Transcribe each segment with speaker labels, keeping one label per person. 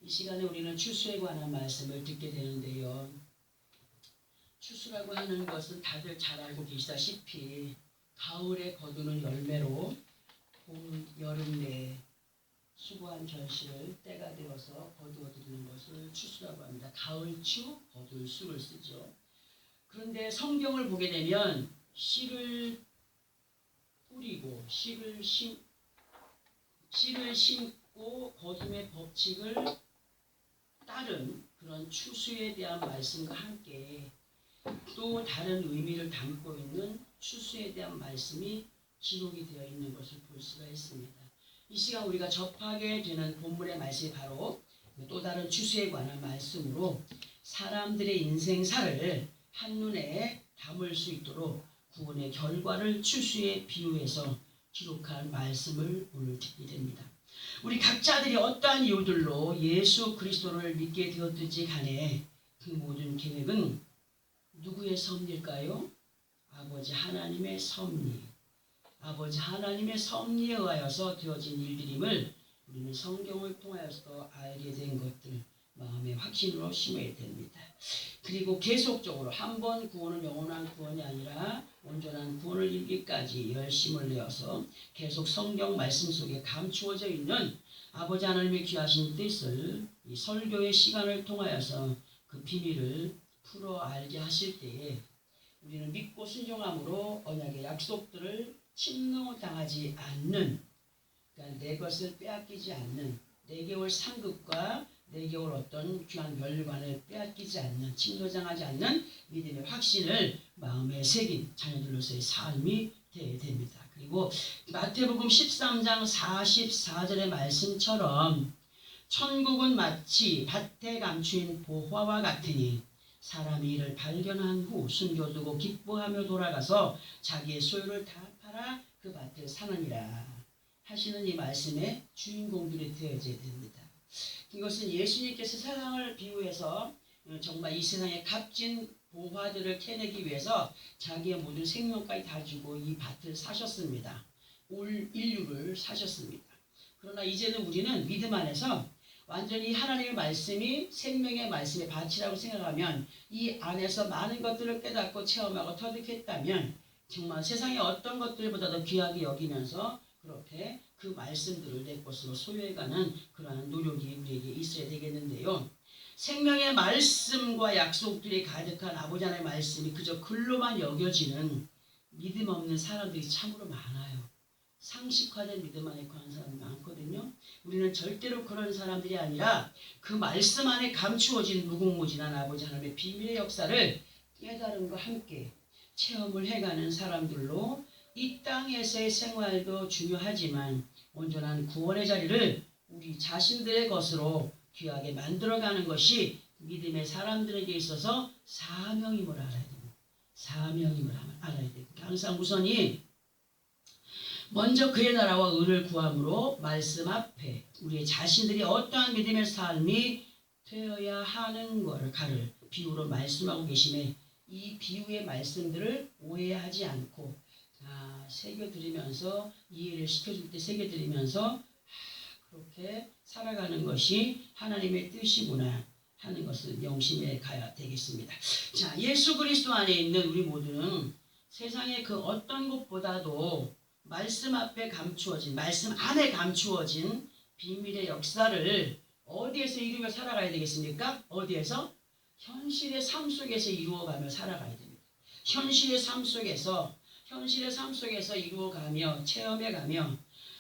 Speaker 1: 이 시간에 우리는 추수에 관한 말씀을 듣게 되는데요. 추수라고 하는 것은 다들 잘 알고 계시다시피 가을에 거두는 열매로 봄, 여름 내에 수고한 결실을 때가 되어서 거두어 드리는 것을 추수라고 합니다. 가을추, 거둘 수를 쓰죠. 그런데 성경을 보게 되면 씨를 뿌리고 씨를 심고 거둠의 법칙을 따른 그런 추수에 대한 말씀과 함께 또 다른 의미를 담고 있는 추수에 대한 말씀이 기록이 되어 있는 것을 볼 수가 있습니다. 이 시간 우리가 접하게 되는 본문의 말씀이 바로 또 다른 추수에 관한 말씀으로 사람들의 인생사를 한눈에 담을 수 있도록 구원의 결과를 추수에 비유해서 기록한 말씀을 오늘 듣게 됩니다. 우리 각자들이 어떠한 이유들로 예수 그리스도를 믿게 되었든지 간에 그 모든 계획은 누구의 섭리일까요? 아버지 하나님의 섭리. 아버지 하나님의 섭리에 의하여서 되어진 일들임을 우리는 성경을 통하여서 알게 된 것들 마음의 확신으로 심어야 됩니다. 그리고 계속적으로 한 번 구원은 영원한 구원이 아니라 온전한 구원을 이루기까지 열심을 내어서 계속 성경 말씀 속에 감추어져 있는 아버지 하나님의 귀하신 뜻을 이 설교의 시간을 통하여서 그 비밀을 풀어 알게 하실 때에 우리는 믿고 순종함으로 언약의 약속들을 침노당하지 않는, 그러니까 내 것을 빼앗기지 않는, 내게 올 상급과 내게 올 어떤 귀한 멸관을 빼앗기지 않는, 침노당하지 않는 믿음의 확신을 마음에 새긴 자녀들로서의 삶이 되어야 됩니다. 그리고 마태복음 13장 44절의 말씀처럼 천국은 마치 밭에 감추인 보화와 같으니 사람이 이를 발견한 후 숨겨두고 기뻐하며 돌아가서 자기의 소유를 다 팔아 그 밭을 사느니라 하시는 이 말씀의 주인공들이 되어져야 됩니다. 이것은 예수님께서 세상을 비유해서 정말 이 세상의 값진 보화들을 캐내기 위해서 자기의 모든 생명까지 다 주고 이 밭을 사셨습니다. 올 인류를 사셨습니다. 그러나 이제는 우리는 믿음 안에서 완전히 하나님의 말씀이 생명의 말씀의 밭이라고 생각하면 이 안에서 많은 것들을 깨닫고 체험하고 터득했다면 정말 세상의 어떤 것들보다도 귀하게 여기면서 그렇게 그 말씀들을 내 것으로 소유해가는 그러한 노력이 우리에게 있어야 되겠는데요. 생명의 말씀과 약속들이 가득한 아버지 하나님의 말씀이 그저 글로만 여겨지는 믿음 없는 사람들이 참으로 많아요. 상식화된 믿음 안에 거하는 사람이 많거든요. 우리는 절대로 그런 사람들이 아니라 그 말씀 안에 감추어진 무궁무진한 아버지 하나님의 비밀의 역사를 깨달음과 함께 체험을 해가는 사람들로 이 땅에서의 생활도 중요하지만 온전한 구원의 자리를 우리 자신들의 것으로 귀하게 만들어가는 것이 믿음의 사람들에게 있어서 사명임을 알아야 됩니다. 사명임을 알아야 됩니다. 항상 우선이 먼저 그의 나라와 의를 구함으로 말씀 앞에 우리의 자신들이 어떠한 믿음의 삶이 되어야 하는 것을 가를 비유로 말씀하고 계심에 이 비유의 말씀들을 오해하지 않고 새겨드리면서 이해를 시켜줄 때 새겨드리면서 그렇게 살아가는 것이 하나님의 뜻이구나 하는 것을 명심해 가야 되겠습니다. 자, 예수 그리스도 안에 있는 우리 모두는 세상의 그 어떤 것보다도 말씀 앞에 감추어진, 말씀 안에 감추어진 비밀의 역사를 어디에서 이루며 살아가야 되겠습니까? 어디에서? 현실의 삶 속에서 이루어가며 살아가야 됩니다. 현실의 삶 속에서 이루어가며 체험해가며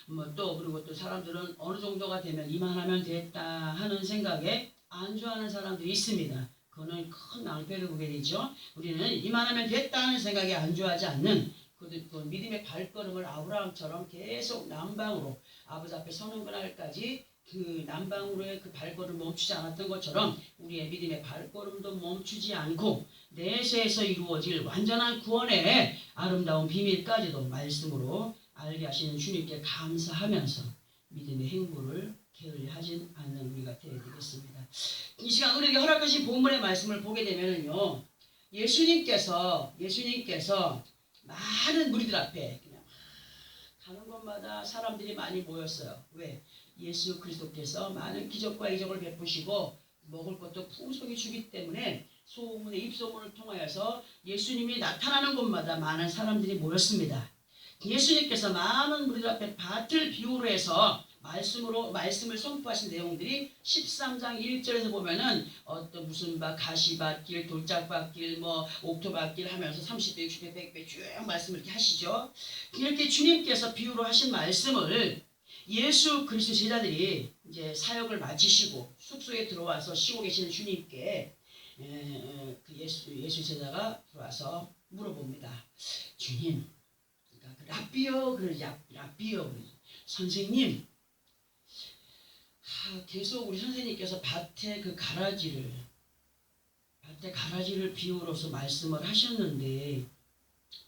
Speaker 1: 그리고 또 사람들은 어느 정도가 되면 이만하면 됐다 하는 생각에 안주하는 사람들이 있습니다. 그거는 큰 낭패를 보게 되죠. 우리는 이만하면 됐다는 생각에 안주하지 않는 그 믿음의 발걸음을 아브라함처럼 계속 남방으로 아버지 앞에 서는 그날까지 그 남방으로의 그 발걸음을 멈추지 않았던 것처럼 우리의 믿음의 발걸음도 멈추지 않고 내세에서 이루어질 완전한 구원의 아름다운 비밀까지도 말씀으로 알게 하시는 주님께 감사하면서 믿음의 행보를 게을리하지 않는 우리가 되어야 되겠습니다. 이 시간 우리에게 허락하신 본문의 말씀을 보게 되면은요, 예수님께서 많은 무리들 앞에 그냥 가는 곳마다 사람들이 많이 모였어요. 왜? 예수 그리스도께서 많은 기적과 이적을 베푸시고 먹을 것도 풍성히 주기 때문에 소문의 입소문을 통하여서 예수님이 나타나는 곳마다 많은 사람들이 모였습니다. 예수님께서 많은 무리들 앞에 밭을 비유로 해서 말씀을 선포하신 내용들이 13장 1절에서 보면은 어떤 무슨 가시밭길, 돌짝밭길, 옥토밭길 하면서 30배, 60배, 100배 쭉 말씀을 이렇게 하시죠. 이렇게 주님께서 비유로 하신 말씀을 예수 그리스도 제자들이 이제 사역을 마치시고 숙소에 들어와서 쉬고 계시는 주님께 그 예수 제자가 들어와서 물어봅니다. 주님, 그러니까 라비어 라비어 선생님, 계속 우리 선생님께서 밭에 가라지를 비유로서 말씀을 하셨는데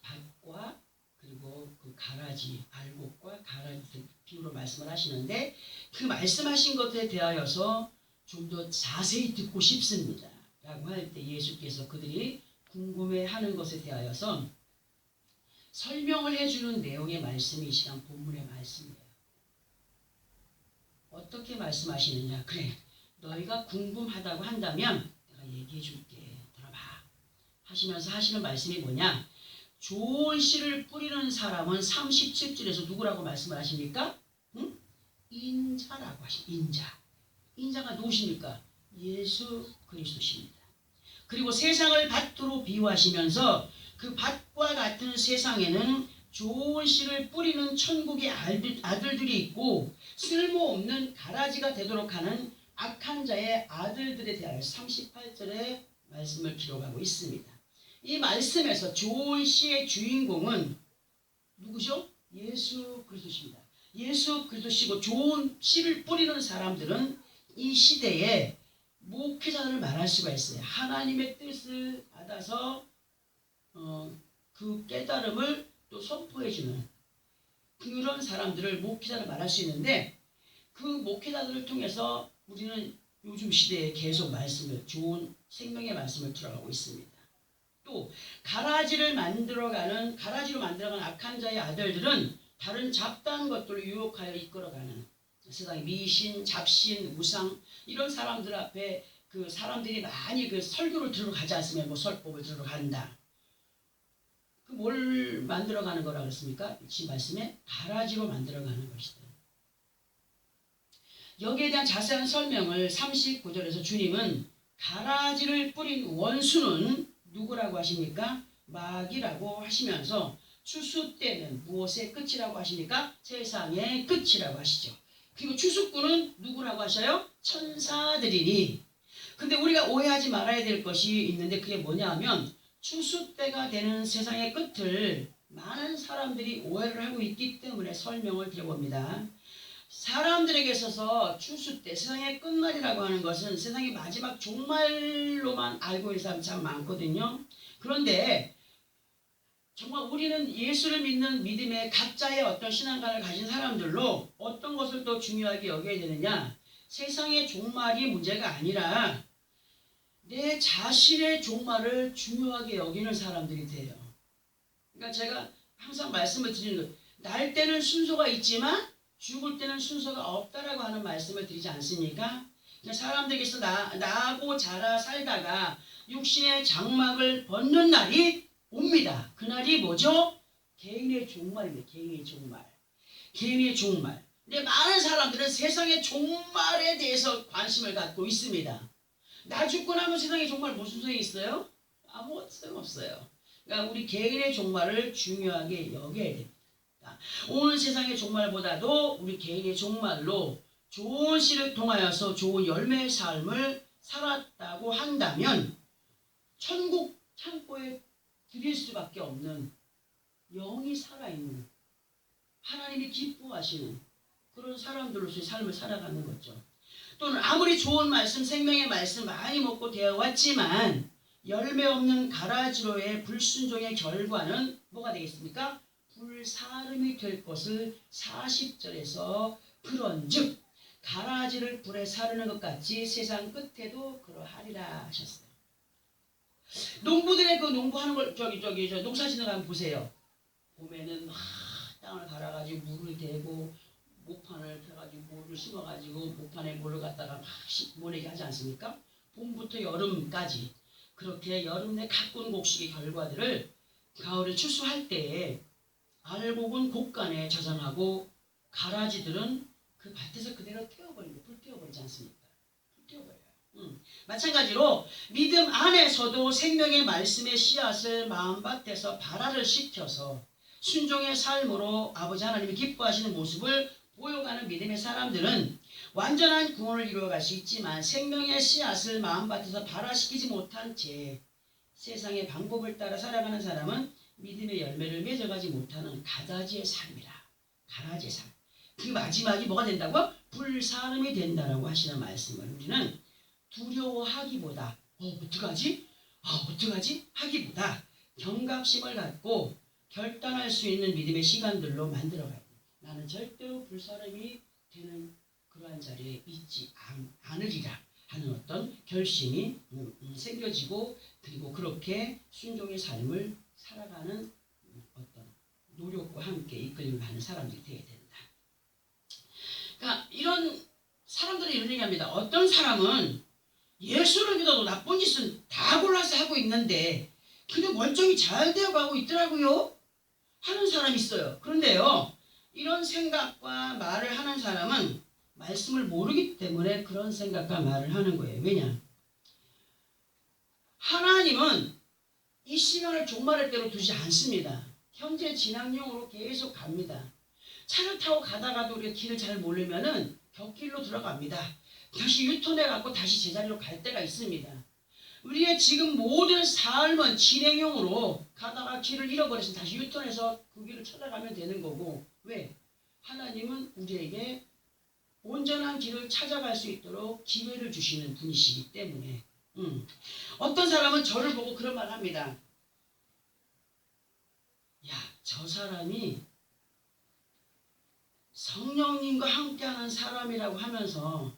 Speaker 1: 밭과 그리고 그 가라지, 알곡과 가라지 비유로 말씀을 하시는데 그 말씀하신 것에 대하여서 좀 더 자세히 듣고 싶습니다. 라고 할 때 예수께서 그들이 궁금해하는 것에 대하여서 설명을 해주는 내용의 말씀이 이 시간 본문의 말씀이에요. 어떻게 말씀하시느냐? 그래, 너희가 궁금하다고 한다면 내가 얘기해 줄게. 들어봐. 하시면서 하시는 말씀이 뭐냐? 좋은 씨를 뿌리는 사람은 37절에서 누구라고 말씀을 하십니까? 응? 인자라고 하십니다. 인자가 누구십니까? 예수 그리스도십니다. 그리고 세상을 밭으로 비유하시면서 그 밭과 같은 세상에는 좋은 씨를 뿌리는 천국의 아들들이 있고 쓸모없는 가라지가 되도록 하는 악한 자의 아들들에 대하여 38절의 말씀을 기록하고 있습니다. 이 말씀에서 좋은 씨의 주인공은 누구죠? 예수 그리스도십니다. 예수 그리스도시고 좋은 씨를 뿌리는 사람들은 이 시대에 목회자를 말할 수가 있어요. 하나님의 뜻을 받아서 그 깨달음을 또 선포해주는 그런 사람들을 목회자를 말할 수 있는데 그 목회자들을 통해서 우리는 요즘 시대에 계속 좋은 생명의 말씀을 들어가고 있습니다. 또 가라지로 만들어가는 악한 자의 아들들은 다른 잡다한 것들을 유혹하여 이끌어가는 세상의 미신, 잡신, 우상 이런 사람들 앞에 그 사람들이 많이 그 설교를 들으러 가지 않으면 모설법을 들으러 간다. 그 뭘 만들어가는 거라 그랬습니까? 이 말씀에 가라지로 만들어가는 것이다. 여기에 대한 자세한 설명을 39절에서 주님은 가라지를 뿌린 원수는 누구라고 하십니까? 마귀라고 하시면서 추수 때는 무엇의 끝이라고 하십니까? 세상의 끝이라고 하시죠. 그리고 추수꾼은 누구라고 하셔요? 천사들이니. 근데 우리가 오해하지 말아야 될 것이 있는데 그게 뭐냐 하면 추수 때가 되는 세상의 끝을 많은 사람들이 오해를 하고 있기 때문에 설명을 드려봅니다. 사람들에게 있어서 추수 때 세상의 끝날이라고 하는 것은 세상의 마지막 종말로만 알고 있는 사람이 참 많거든요. 그런데 정말 우리는 예수를 믿는 믿음의 각자의 어떤 신앙관을 가진 사람들로 어떤 것을 더 중요하게 여겨야 되느냐? 세상의 종말이 문제가 아니라 내 자신의 종말을 중요하게 여기는 사람들이 돼요. 그러니까 제가 항상 말씀을 드리는 것, 날 때는 순서가 있지만 죽을 때는 순서가 없다라고 하는 말씀을 드리지 않습니까? 그러니까 사람들에게서 나고 자라 살다가 육신의 장막을 벗는 날이 옵니다. 그날이 뭐죠? 개인의 종말입니다. 개인의 종말. 근데 많은 사람들은 세상의 종말에 대해서 관심을 갖고 있습니다. 나 죽고 나면 세상의 종말 무슨 소용이 있어요? 아무 소용없어요. 그러니까 우리 개인의 종말을 중요하게 여겨야 됩니다. 온 세상의 종말보다도 우리 개인의 종말로 좋은 씨를 통하여서 좋은 열매의 삶을 살았다고 한다면 천국 창고에 드릴 수밖에 없는 영이 살아있는 하나님이 기뻐하시는 그런 사람들로서의 삶을 살아가는 거죠. 또는 아무리 좋은 말씀, 생명의 말씀 많이 먹고 되어왔지만 열매 없는 가라지로의 불순종의 결과는 뭐가 되겠습니까? 불사름이 될 것을 40절에서 그런즉 가라지를 불에 사르는 것 같이 세상 끝에도 그러하리라 하셨어요. 농부들의 그 농부하는 걸 농사 짓는 거 한번 보세요. 봄에는 막 땅을 갈아가지고 물을 대고 모판을 펴가지고 모를 심어가지고 모판에 모를 갖다가 막 모내게 하지 않습니까? 봄부터 여름까지 그렇게 여름 내 가꾼 곡식의 결과들을 가을에 추수할 때에 알곡은 곡간에 저장하고 가라지들은 그 밭에서 그대로 불태워버리지 않습니까? 불태워버려요. 마찬가지로 믿음 안에서도 생명의 말씀의 씨앗을 마음밭에서 발화를 시켜서 순종의 삶으로 아버지 하나님이 기뻐하시는 모습을 보여가는 믿음의 사람들은 완전한 구원을 이루어갈 수 있지만 생명의 씨앗을 마음밭에서 발화시키지 못한 채 세상의 방법을 따라 살아가는 사람은 믿음의 열매를 맺어가지 못하는 가라지의 삶이라. 가라지의 삶. 그 마지막이 뭐가 된다고? 불사름이 된다라고 하시는 말씀을 우리는 두려워하기보다 어떡하지? 어떡하지? 하기보다 경각심을 갖고 결단할 수 있는 믿음의 시간들로 만들어가야 돼. 나는 절대로 불사름이 되는 그러한 자리에 있지 않으리라 하는 어떤 결심이 생겨지고 그리고 그렇게 순종의 삶을 살아가는 어떤 노력과 함께 이끌림을 받는 사람들이 되어야 된다. 그러니까 이런 사람들은 이런 얘기합니다. 어떤 사람은 예수를 믿어도 나쁜 짓은 다 골라서 하고 있는데 그냥 멀쩡히 잘 되어가고 있더라고요 하는 사람이 있어요. 그런데요, 이런 생각과 말을 하는 사람은 말씀을 모르기 때문에 그런 생각과 말을 하는 거예요. 왜냐? 하나님은 이 시간을 종말의 때로 두지 않습니다. 현재 진앙용으로 계속 갑니다. 차를 타고 가다가도 우리가 길을 잘 모르면은 곁길로 들어갑니다. 다시 유턴해갖고 다시 제자리로 갈 때가 있습니다. 우리의 지금 모든 삶은 진행형으로 가다가 길을 잃어버려서 다시 유턴해서 그 길을 찾아가면 되는 거고, 왜? 하나님은 우리에게 온전한 길을 찾아갈 수 있도록 기회를 주시는 분이시기 때문에 어떤 사람은 저를 보고 그런 말 합니다. 야, 저 사람이 성령님과 함께하는 사람이라고 하면서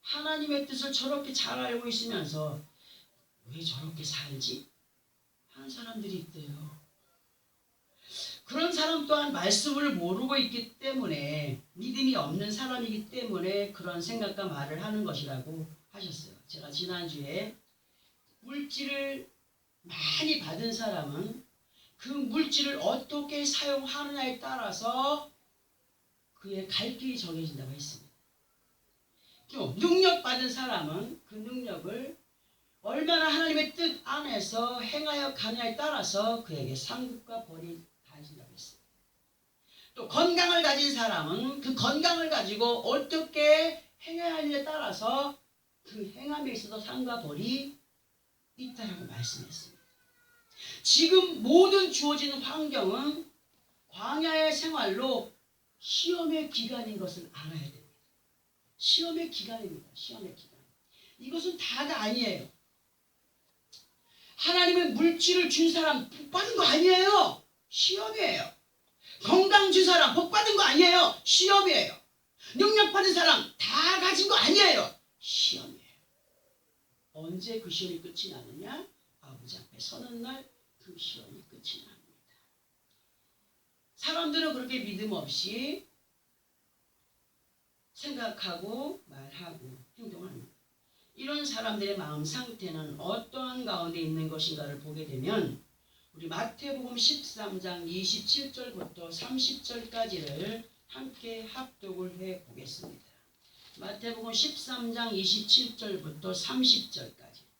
Speaker 1: 하나님의 뜻을 저렇게 잘 알고 있으면서 왜 저렇게 살지? 하는 사람들이 있대요. 그런 사람 또한 말씀을 모르고 있기 때문에 믿음이 없는 사람이기 때문에 그런 생각과 말을 하는 것이라고 하셨어요. 제가 지난주에 물질을 많이 받은 사람은 그 물질을 어떻게 사용하느냐에 따라서 그의 갈 길이 정해진다고 했습니다. 또 능력 받은 사람은 그 능력을 얼마나 하나님의 뜻 안에서 행하여 가느냐에 따라서 그에게 상급과 벌이 가해진다고 했습니다. 또 건강을 가진 사람은 그 건강을 가지고 어떻게 행해야 하느냐에 따라서 그 행함에 있어서 상과 벌이 있다라고 말씀했습니다. 지금 모든 주어지는 환경은 광야의 생활로 시험의 기간인 것을 알아야 됩니다. 시험의 기간입니다. 시험의 기간. 이것은 다가 아니에요. 하나님의 물질을 준 사람 복 받은 거 아니에요. 시험이에요. 건강 준 사람 복 받은 거 아니에요. 시험이에요. 능력 받은 사람 다 가진 거 아니에요. 시험이에요. 언제 그 시험이 끝이 나느냐? 아버지 앞에 서는 날 그 시험이 끝이 납니다. 사람들은 그렇게 믿음 없이 생각하고 말하고 행동합니다. 이런 사람들의 마음 상태는 어떠한 가운데 있는 것인가를 보게 되면 우리 마태복음 13장 27절부터 30절까지를 함께 합독을 해 보겠습니다. 마태복음 13장 27절부터 30절까지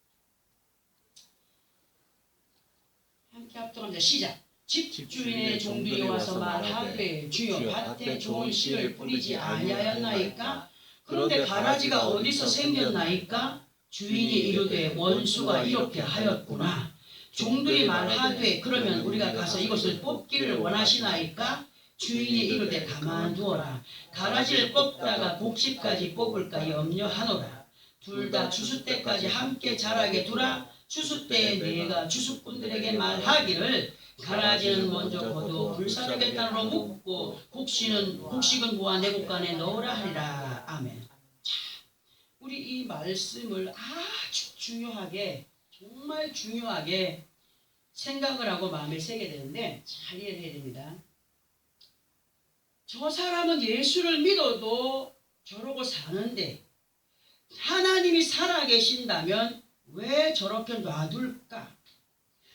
Speaker 1: 함께 합독합니다. 시작. 집주인의 종들이 와서 말하되 주여 밭에 좋은 씨를 뿌리지 아니하였나이까? 그런데 가라지가 어디서 생겼나이까? 주인이 이르되 원수가 이렇게 하였구나. 종들이 말하되 그러면 우리가 가서 이것을 뽑기를 원하시나이까? 주인이 이르되 가만두어라. 가라지를 뽑다가 곡식까지 뽑을까 염려하노라. 둘 다 추수 때까지 함께 자라게 두라. 추수 때에 네가 추수꾼들에게 말하기를 가라지는 먼저 거두 불사르게 땅으로 묻고 곡식은 모아 내 곡간에 넣으라 하리라. 아멘. 자, 우리 이 말씀을 아주 중요하게, 정말 중요하게 생각을 하고 마음에 새게 되는데 잘 이해해야 됩니다. 저 사람은 예수를 믿어도 저러고 사는데 하나님이 살아계신다면 왜 저렇게 놔둘까?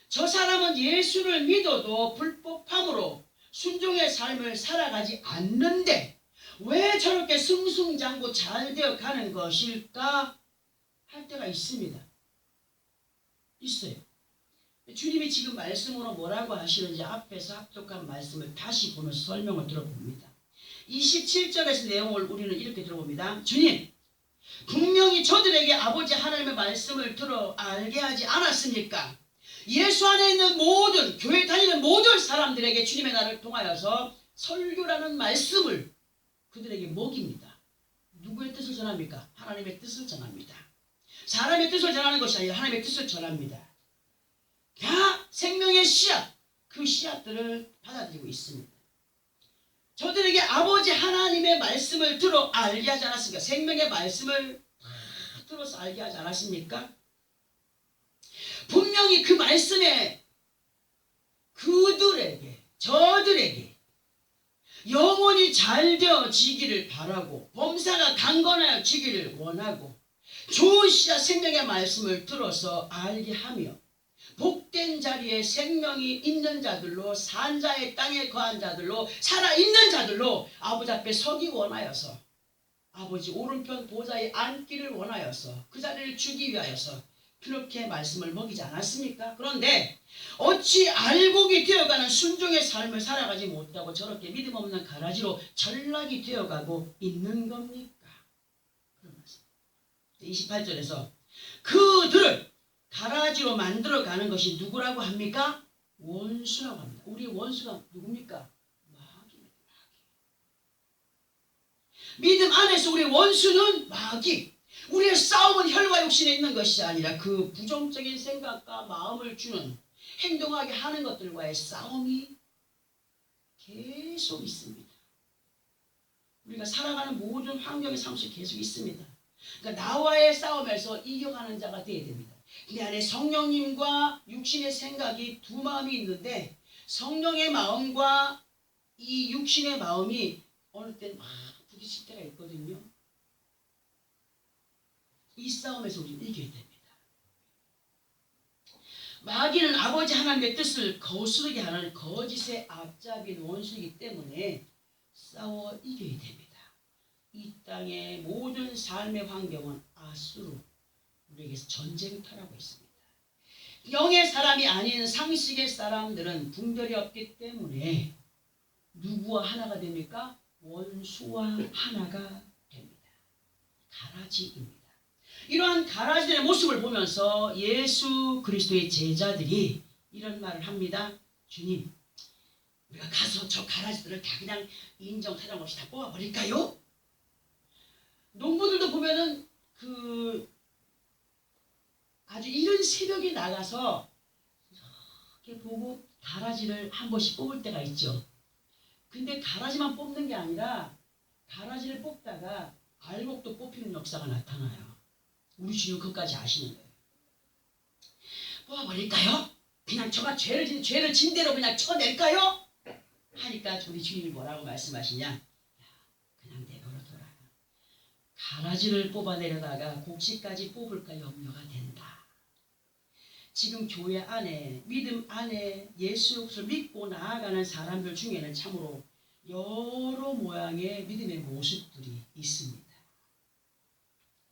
Speaker 1: 저 사람은 예수를 믿어도 불법함으로 순종의 삶을 살아가지 않는데 왜 저렇게 승승장구 잘 되어 가는 것일까? 할 때가 있습니다. 있어요. 주님이 지금 말씀으로 뭐라고 하시는지 앞에서 합독한 말씀을 다시 보면서 설명을 들어봅니다. 27절에서 내용을 우리는 이렇게 들어봅니다. 주님, 분명히 저들에게 아버지 하나님의 말씀을 들어 알게 하지 않았습니까? 예수 안에 있는 모든 교회 다니는 모든 사람들에게 주님의 나를 통하여서 설교라는 말씀을 그들에게 먹입니다. 누구의 뜻을 전합니까? 하나님의 뜻을 전합니다. 사람의 뜻을 전하는 것이 아니라 하나님의 뜻을 전합니다. 다 생명의 씨앗, 그 씨앗들을 받아들이고 있습니다. 저들에게 아버지 하나님의 말씀을 들어 알게 하지 않았습니까? 생명의 말씀을 다 들어서 알게 하지 않았습니까? 분명히 그 말씀에 그들에게, 저들에게 영혼이 잘 되어지기를 바라고 범사가 강건하여지기를 원하고 좋은 씨앗 생명의 말씀을 들어서 알게 하며 복된 자리에 생명이 있는 자들로 산자의 땅에 거한 자들로 살아있는 자들로 아버지 앞에 서기 원하여서 아버지 오른편 보좌에 앉기를 원하여서 그 자리를 주기 위하여서 그렇게 말씀을 먹이지 않았습니까? 그런데 어찌 알곡이 되어가는 순종의 삶을 살아가지 못하고 저렇게 믿음 없는 가라지로 전락이 되어가고 있는 겁니까? 그런 말씀. 28절에서 그들을 가라지로 만들어가는 것이 누구라고 합니까? 원수라고 합니다. 우리 원수가 누굽니까? 마귀입니다. 믿음 안에서 우리 원수는 마귀. 우리의 싸움은 혈과 육신에 있는 것이 아니라 그 부정적인 생각과 마음을 주는 행동하게 하는 것들과의 싸움이 계속 있습니다. 우리가 살아가는 모든 환경의 삶 속에 계속 있습니다. 그러니까 나와의 싸움에서 이겨가는 자가 되어야 됩니다. 내 안에 성령님과 육신의 생각이 두 마음이 있는데 성령의 마음과 이 육신의 마음이 어느 때는 막 부딪힐 때가 있거든요. 이 싸움에서 우리는 이겨야 됩니다. 마귀는 아버지 하나님의 뜻을 거스르게 하는 거짓의 앞잡이인 원수이기 때문에 싸워 이겨야 됩니다. 이 땅의 모든 삶의 환경은 아수로 우리에게서 전쟁터라고 있습니다. 영의 사람이 아닌 상식의 사람들은 분별이 없기 때문에 누구와 하나가 됩니까? 원수와 하나가 됩니다. 가라지입니다. 이러한 가라지들의 모습을 보면서 예수 그리스도의 제자들이 이런 말을 합니다. 주님, 우리가 가서 저 가라지들을 다 그냥 인정 타령 없이 다 뽑아버릴까요? 농부들도 보면은 아주 이른 새벽에 나가서 이렇게 보고 가라지를 한 번씩 뽑을 때가 있죠. 근데 가라지만 뽑는 게 아니라 가라지를 뽑다가 알곡도 뽑히는 역사가 나타나요. 우리 주님 그것까지 아시는 거예요. 뽑아버릴까요? 그냥 저가 죄를 진 대로 그냥 쳐낼까요? 하니까 우리 주님이 뭐라고 말씀하시냐? 그냥 내버려둬라. 가라지를 뽑아내려다가 곡식까지 뽑을까 염려가 된다. 지금 교회 안에 믿음 안에 예수를 믿고 나아가는 사람들 중에는 참으로 여러 모양의 믿음의 모습들이 있습니다.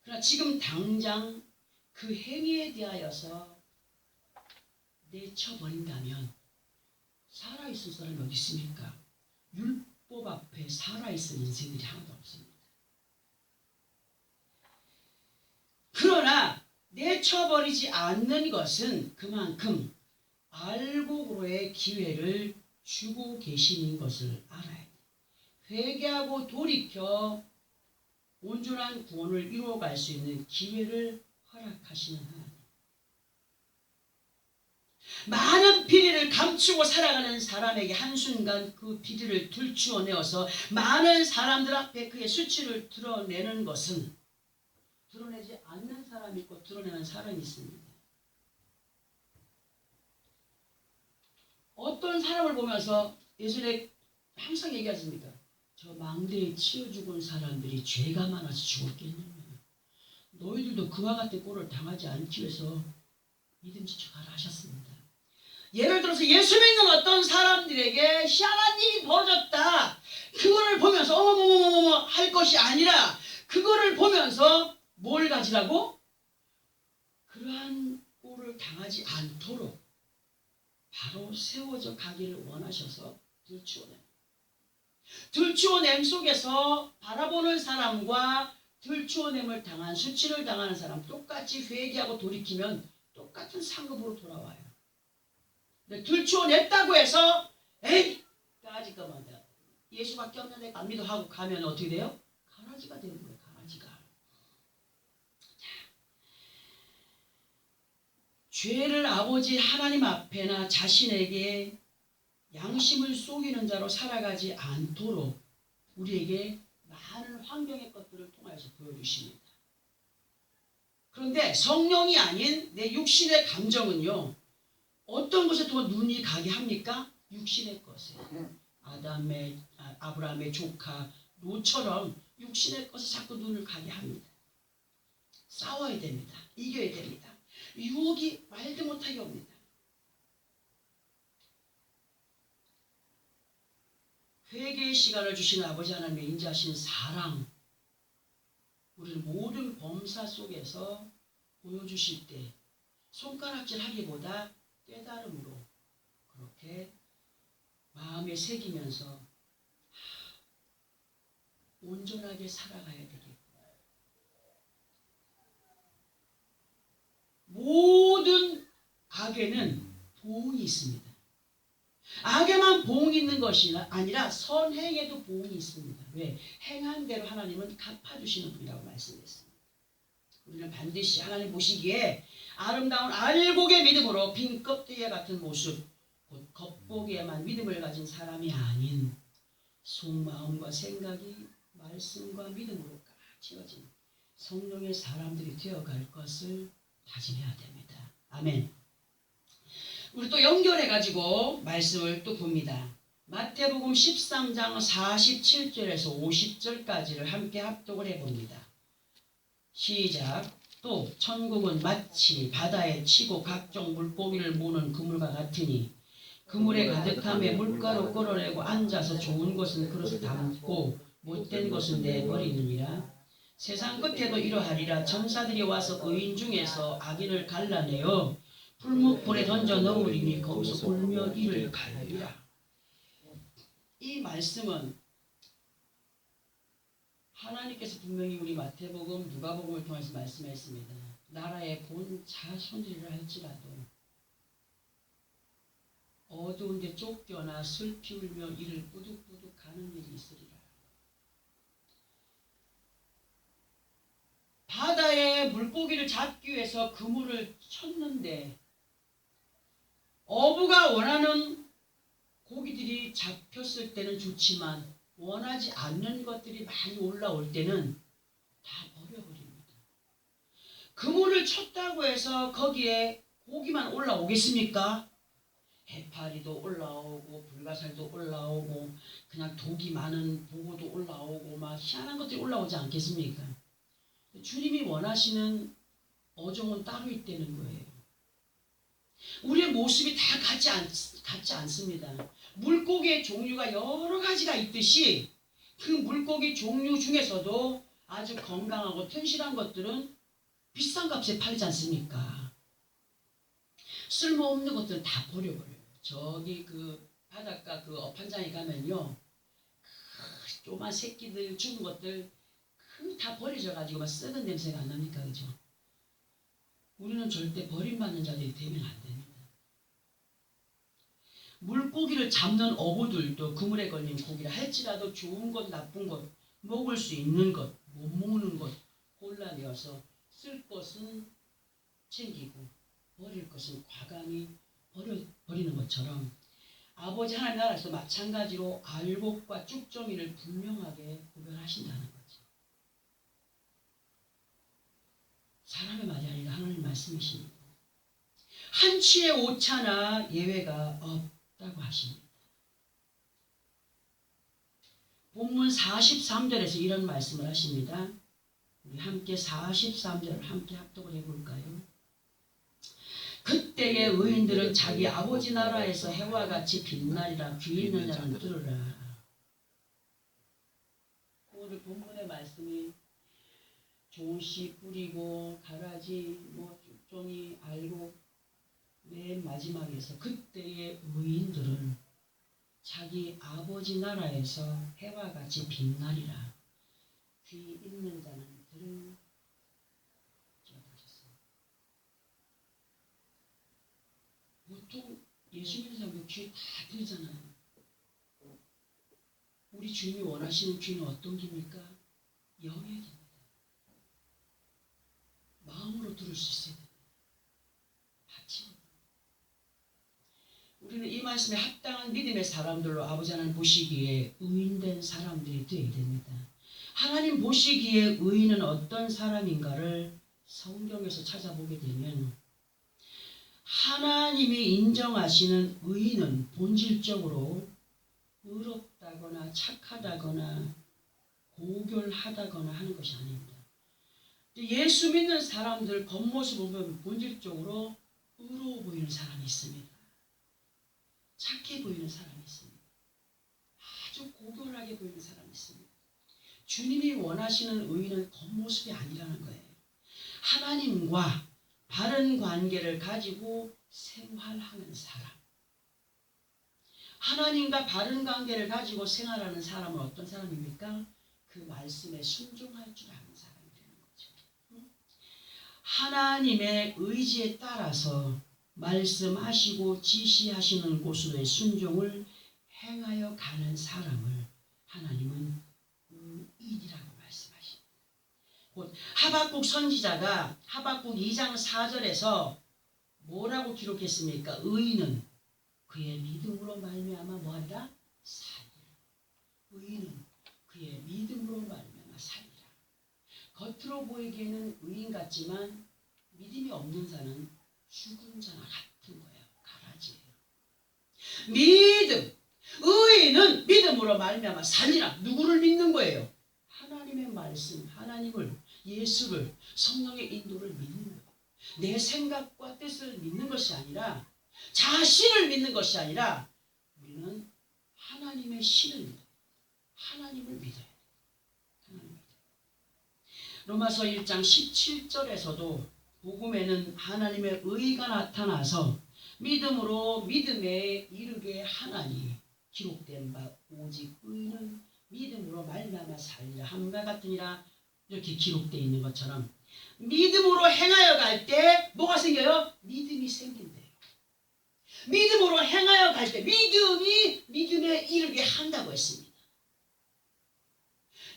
Speaker 1: 그러나 지금 당장 그 행위에 대하여서 내쳐버린다면 살아있을 사람이 어디 있습니까? 율법 앞에 살아있을 인생들이 하나도 없습니다. 그러나 내쳐버리지 않는 것은 그만큼 알곡으로의 기회를 주고 계시는 것을 알아야 돼요. 회개하고 돌이켜 온전한 구원을 이루어갈 수 있는 기회를 허락하시는 하나님. 많은 비리를 감추고 살아가는 사람에게 한순간 그 비리를 들추어내어서 많은 사람들 앞에 그의 수치를 드러내는 것은 드러내지 않는 사람이 있고 드러내는 사람이 있습니다. 어떤 사람을 보면서 예전에 항상 얘기하십니다. 저 망대에 치여 죽은 사람들이 죄가 많아서 죽었겠느냐. 너희들도 그와 같은 꼴을 당하지 않기 위해서 믿음 지켜가라 하셨습니다. 예를 들어서 예수 믿는 어떤 사람들에게 희한한 일이 벌어졌다. 그거를 보면서 어머머머머머 할 것이 아니라 그거를 보면서 뭘 가지라고? 그러한 꼴을 당하지 않도록 바로 세워져 가기를 원하셔서 들추어냄 속에서 바라보는 사람과 들추어냄을 당한 수치를 당하는 사람 똑같이 회개하고 돌이키면 똑같은 상급으로 돌아와요. 근데 들추어냈다고 해서 에이 까짓 것만 돼. 예수밖에 없는데 안 믿어 하고 가면 어떻게 돼요? 가라지가 되는 거예요. 가라지가. 죄를 아버지 하나님 앞에나 자신에게 양심을 속이는 자로 살아가지 않도록 우리에게 많은 환경의 것들을 통해서 보여주십니다. 그런데 성령이 아닌 내 육신의 감정은요. 어떤 것에 더 눈이 가게 합니까? 육신의 것에. 아브라함의 조카 롯처럼 육신의 것에 자꾸 눈을 가게 합니다. 싸워야 됩니다. 이겨야 됩니다. 유혹이 말도 못하게 옵니다. 회개의 시간을 주신 아버지 하나님의 인자하신 사랑, 우리를 모든 범사 속에서 보여주실 때 손가락질 하기보다 깨달음으로 그렇게 마음에 새기면서 온전하게 살아가야 되겠구나. 모든 악에는 보응이 있습니다. 악에만 보응이 있는 것이 아니라 선행에도 보응이 있습니다. 왜? 행한 대로 하나님은 갚아주시는 분이라고 말씀했습니다. 우리는 반드시 하나님 보시기에 아름다운 알곡의 믿음으로 빈 껍데기 같은 모습, 곧 겉보기에만 믿음을 가진 사람이 아닌 속마음과 생각이 말씀과 믿음으로 까지어진 성령의 사람들이 되어갈 것을 다짐해야 됩니다. 아멘. 우리 또 연결해가지고 말씀을 또 봅니다. 마태복음 13장 47절에서 50절까지를 함께 합독을 해봅니다. 시작. 또 천국은 마치 바다에 치고 각종 물고기를 모는 그물과 같으니 그물에 가득함에 물가로 끌어내고 앉아서 좋은 것은 그릇에 담고 못된 것은 내버리느니라. 세상 끝에도 이러하리라. 천사들이 와서 의인 중에서 악인을 갈라내어 풀무불에 던져 넣으리니 거기서 울며 이를 갈리라. 이 말씀은 하나님께서 분명히 우리 마태복음, 누가복음을 통해서 말씀했습니다. 나라의 본 자손이라 할지라도 어두운 데 쫓겨나 슬피 울며 이를 뿌득뿌득 가는 일이 있으리라. 바다에 물고기를 잡기 위해서 그물을 쳤는데 어부가 원하는 고기들이 잡혔을 때는 좋지만 원하지 않는 것들이 많이 올라올 때는 다 버려버립니다. 그물을 쳤다고 해서 거기에 고기만 올라오겠습니까? 해파리도 올라오고 불가사리도 올라오고 그냥 독이 많은 보고도 올라오고 막 희한한 것들이 올라오지 않겠습니까? 주님이 원하시는 어종은 따로 있다는 거예요. 우리의 모습이 다 같지 않습니다. 물고기의 종류가 여러 가지가 있듯이 그 물고기 종류 중에서도 아주 건강하고 튼실한 것들은 비싼 값에 팔리지 않습니까? 쓸모없는 것들은 다 버려버려요. 저기 그 바닷가 그 어판장에 가면요, 조그만 새끼들 죽은 것들 다 버려져가지고 막 썩은 냄새가 안 납니까? 그죠? 우리는 절대 버림받는 자들이 되면 안 됩니다. 물고기를 잡는 어부들도 그물에 걸린 고기를 할지라도 좋은 것, 나쁜 것, 먹을 수 있는 것, 못 먹는 것 골라내어서 쓸 것은 챙기고 버릴 것은 과감히 버리는 것처럼 아버지 하나님 나라에서 마찬가지로 알곡과 쭉정이를 분명하게 구별하신다는 거죠. 사람의 말이 아니라 하나님 말씀이십니다. 한치의 오차나 예외가 없다고 하십니다. 본문 43절에서 이런 말씀을 하십니다. 우리 함께 43절을 함께 합독을 해볼까요? 그때의 의인들은 자기 아버지 나라에서 해와 같이 빛나리라. 귀 있는 자는 들으라. 오늘 본문의 말씀이 좋은 씨 뿌리고 가라지 종이 알고 맨 마지막에서 그때의 의인들은 자기 아버지 나라에서 해와 같이 빛나리라. 귀 있는 자는 들으라. 보통 예수 믿는 사람들 귀에 다 들잖아요. 우리 주님이 원하시는 귀는 어떤 귀입니까? 영의 귀입니다. 마음으로 들을 수 있어야 됩니다. 같이. 우리는 이 말씀에 합당한 믿음의 사람들로 아버지 하나님 보시기에 의인된 사람들이 되어야 됩니다. 하나님 보시기에 의인은 어떤 사람인가를 성경에서 찾아보게 되면 하나님이 인정하시는 의인은 본질적으로 의롭다거나 착하다거나 고결하다거나 하는 것이 아닙니다. 예수 믿는 사람들 겉모습을 보면 본질적으로 의로워 보이는 사람이 있습니다. 착해 보이는 사람이 있습니다. 아주 고결하게 보이는 사람이 있습니다. 주님이 원하시는 의인은 겉모습이 아니라는 거예요. 하나님과 바른 관계를 가지고 생활하는 사람. 하나님과 바른 관계를 가지고 생활하는 사람은 어떤 사람입니까? 그 말씀에 순종할 줄 아는 사람이 되는 거죠. 하나님의 의지에 따라서 말씀하시고 지시하시는 곳으로의 순종을 행하여 가는 사람을 하나님은 의인이라고 말씀하십니다. 곧 하박국 선지자가 하박국 2장 4절에서 뭐라고 기록했습니까? 의인은 그의 믿음으로 말미암아 뭐하리라? 살리라. 의인은 그의 믿음으로 말미암아 살리라. 겉으로 보이기에는 의인 같지만 믿음이 없는 자는 죽은 자나 같은 거예요. 가라지예요. 믿음. 의인은 믿음으로 말미암아 살리라. 누구를 믿는 거예요? 하나님의 말씀, 하나님을, 예수를, 성령의 인도를 믿는 거예요. 내 생각과 뜻을 믿는 것이 아니라 자신을 믿는 것이 아니라 우리는 하나님의 신을 믿어요. 하나님을 믿어요. 로마서 1장 17절에서도 복음에는 하나님의 의가 나타나서 믿음으로 믿음에 이르게 하나니 기록된 바 오직 의인은 믿음으로 말미암아 살리라 함과 같으니라. 이렇게 기록되어 있는 것처럼 믿음으로 행하여 갈 때 뭐가 생겨요? 믿음이 생긴대요. 믿음으로 행하여 갈 때 믿음이 믿음에 이르게 한다고 했습니다.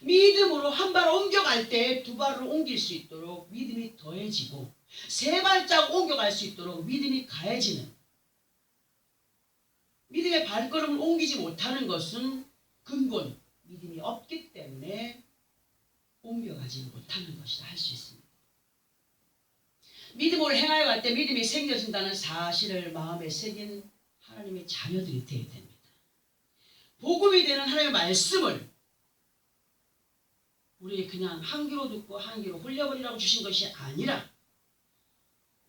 Speaker 1: 믿음으로 한 발 옮겨갈 때 두 발을 옮길 수 있도록 믿음이 더해지고 세 발짝 옮겨갈 수 있도록 믿음이 가해지는, 믿음의 발걸음을 옮기지 못하는 것은 근본 믿음이 없기 때문에 옮겨가지 못하는 것이다 할 수 있습니다. 믿음으로 행하여 갈 때 믿음이 생겨진다는 사실을 마음에 새긴 하나님의 자녀들이 되어야 됩니다. 복음이 되는 하나님의 말씀을 우리 그냥 한 귀로 듣고 한 귀로 흘려버리라고 주신 것이 아니라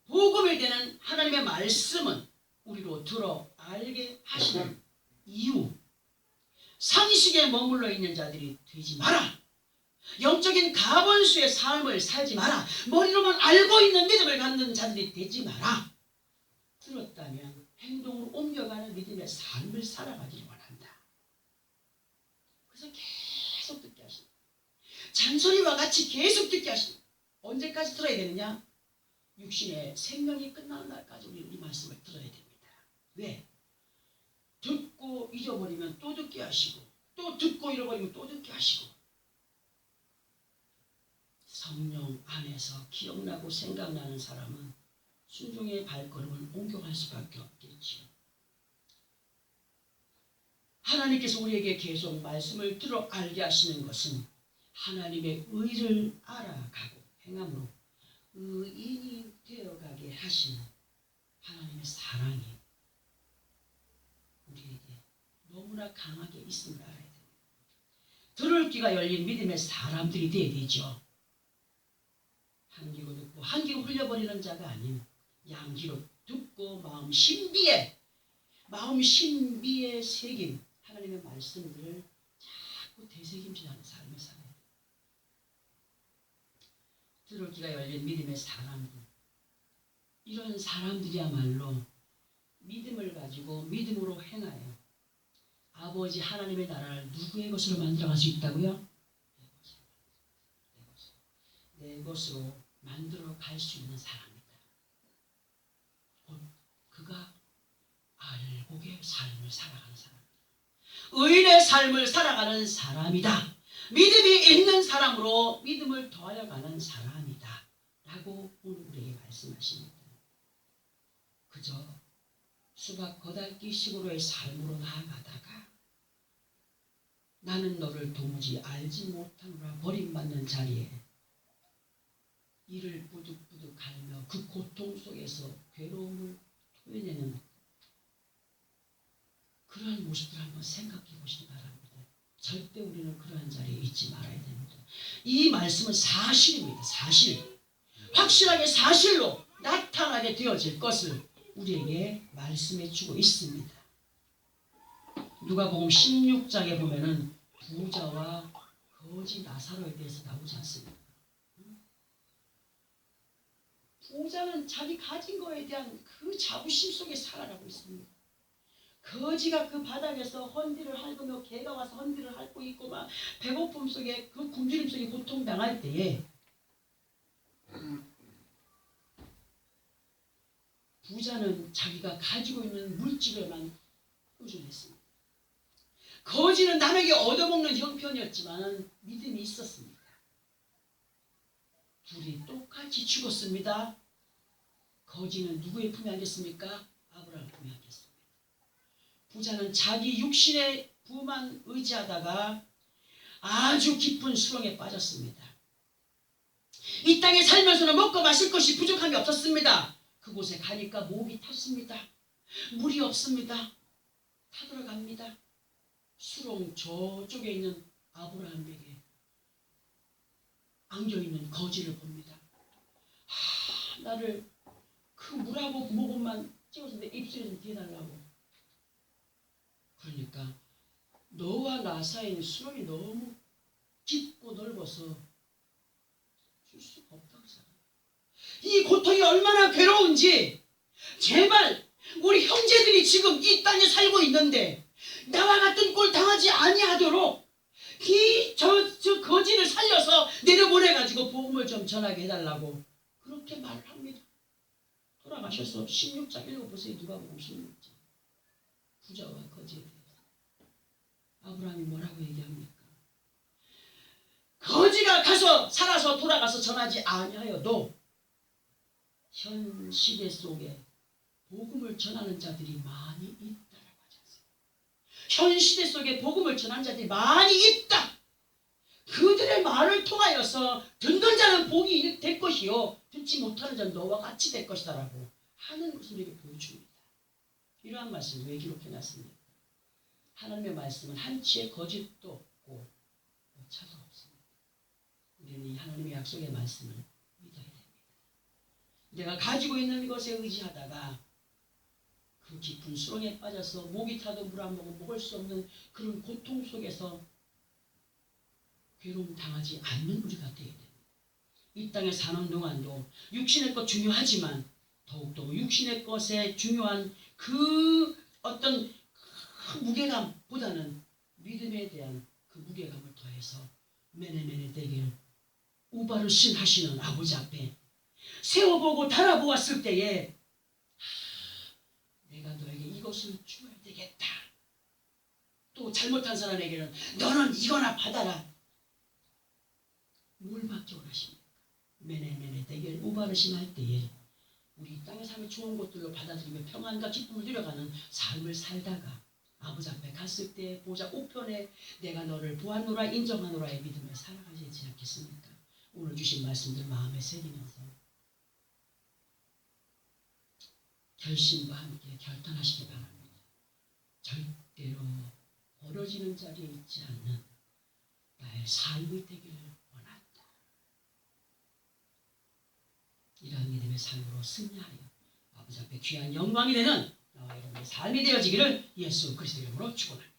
Speaker 1: 복음이 되는 하나님의 말씀은 우리로 들어 알게 하시는 이유, 상식에 머물러 있는 자들이 되지 마라. 영적인 가본수의 삶을 살지 마라. 머리로만 알고 있는 믿음을 갖는 자들이 되지 마라. 들었다면 행동으로 옮겨가는 믿음의 삶을 살아가기를 원한다. 그래서 계속 듣게 하신다. 잔소리와 같이 계속 듣게 하신다. 언제까지 들어야 되느냐? 육신의 생명이 끝나는 날까지 우리는 이 말씀을 들어야 됩니다. 왜? 듣고 잊어버리면 또 듣게 하시고 또 듣고 잃어버리면 또 듣게 하시고 성령 안에서 기억나고 생각나는 사람은 순종의 발걸음을 옮겨갈 수밖에 없겠지요. 하나님께서 우리에게 계속 말씀을 들어 알게 하시는 것은 하나님의 의를 알아가고 행함으로 의인이 되어가게 하시는 하나님의 사랑이 우리에게 너무나 강하게 있음을 알아야 됩니다. 두들기가 열린 믿음의 사람들이 되어야 되죠. 한 귀로 듣고 한 귀로 흘려버리는 자가 아닌 양 귀로 듣고 마음 신비에 새긴 하나님의 말씀들을 자꾸 되새김질하는 삶을 살아야 돼요. 두들기가 열린 믿음의 사람들, 이런 사람들이야말로 믿음을 가지고 믿음으로 행하여 아버지 하나님의 나라를 누구의 것으로 만들어갈 수 있다고요? 내 것으로 만들어 갈 수 있는 사람이다. 곧 그가 알곡의 삶을 살아가는 사람이다. 의인의 삶을 살아가는 사람이다. 믿음이 있는 사람으로 믿음을 더하여 가는 사람이다. 라고 오늘 우리에게 말씀하십니다. 그저 수박 거달기 식으로의 삶으로 나아가다가 나는 너를 도무지 알지 못하노라 버림받는 자리에 이를 부득부득 갈며 그 고통 속에서 괴로움을 토해내는 그러한 모습들 한번 생각해 보시기 바랍니다. 절대 우리는 그러한 자리에 있지 말아야 됩니다. 이 말씀은 사실입니다. 사실. 확실하게 사실로 나타나게 되어질 것을 우리에게 말씀해 주고 있습니다. 누가복음 16장에 보면은 부자와 거지 나사로에 대해서 나오지 않습니까? 부자는 자기 가진 거에 대한 그 자부심 속에 살아가고 있습니다. 거지가 그 바닥에서 헌디를 핥으며 개가 와서 헌디를 핥고 있고 막 배고픔 속에 그 굶주림 속에 고통당할 때에 부자는 자기가 가지고 있는 물질에만 의존했습니다. 거지는 남에게 얻어먹는 형편이었지만 믿음이 있었습니다. 둘이 똑같이 죽었습니다. 거지는 누구의 품에 안겼습니까? 아브라함 품에 안겼습니다. 부자는 자기 육신의 부만 의지하다가 아주 깊은 수렁에 빠졌습니다. 이 땅에 살면서는 먹고 마실 것이 부족함이 없었습니다. 그곳에 가니까 목이 탔습니다. 물이 없습니다. 타들어갑니다. 수렁 저쪽에 있는 아브라함에게 안겨있는 거지를 봅니다. 나를 그 물하고 모금만 찍어서 내 입술에 좀 대달라고. 그러니까 너와 나 사이는 수렁이 너무 깊고 넓어서 줄 수가 없다고 생각해요. 이 고통이 얼마나 괴로운지 제발 우리 형제들이 지금 이 땅에 살고 있는데 나와 같은 꼴 당하지 아니하도록 저 거지를 살려서 내려보내가지고 복음을 좀 전하게 해달라고 그렇게 말을 합니다. 돌아가셔서 16장 읽어보세요. 누가복음 16장. 부자와 거지에 대해서 아브라함이 뭐라고 얘기합니까? 거지가 가서 살아서 돌아가서 전하지 아니하여도 현 시대 속에 복음을 전하는 자들이 많이 있다라고 하지 않습니까? 현 시대 속에 복음을 전하는 자들이 많이 있다. 그들의 말을 통하여서 듣는 자는 복이 될 것이요 듣지 못하는 자는 너와 같이 될 것이다라고 하는 것을 우리에게 보여줍니다. 이러한 말씀을 왜 기록해놨습니까? 하나님의 말씀은 한치의 거짓도 없고 오차도 없습니다. 우리는 이 하나님의 약속의 말씀을 믿어야 됩니다. 내가 가지고 있는 것에 의지하다가 그 깊은 수렁에 빠져서 목이 타도 물 안 먹고 먹을 수 없는 그런 고통 속에서 괴로움 당하지 않는 우리가 되어야 됩니다. 이 땅에 사는 동안도 육신의 것 중요하지만 더욱더 육신의 것에 중요한 그 어떤 무게감보다는 믿음에 대한 그 무게감을 더해서 메네메네 되기를 우바르신 하시는 아버지 앞에 세워보고 달아보았을 때에 내가 너에게 이것을 주어야 되겠다. 또 잘못한 사람에게는 너는 이거나 받아라. 뭘 받기 원하십니까? 메네메네 되기를 우바르신 할 때에 우리 땅의 삶의 좋은 것들로 받아들이며 평안과 기쁨을 누려가는 삶을 살다가 아버지 앞에 갔을 때 보자 우편에 내가 너를 보았노라 인정하노라의 믿음을 살아가지 않겠습니까? 오늘 주신 말씀들 마음에 새기면서 결심과 함께 결단하시기 바랍니다. 절대로 벌어지는 자리에 있지 않는 나의 삶이 되기를 원한다. 이러한 믿음의 삶으로 승리하여 아버지 앞에 귀한 영광이 되는 나와 여러분의 삶이 되어지기를 예수 그리스도 이름으로 축원합니다.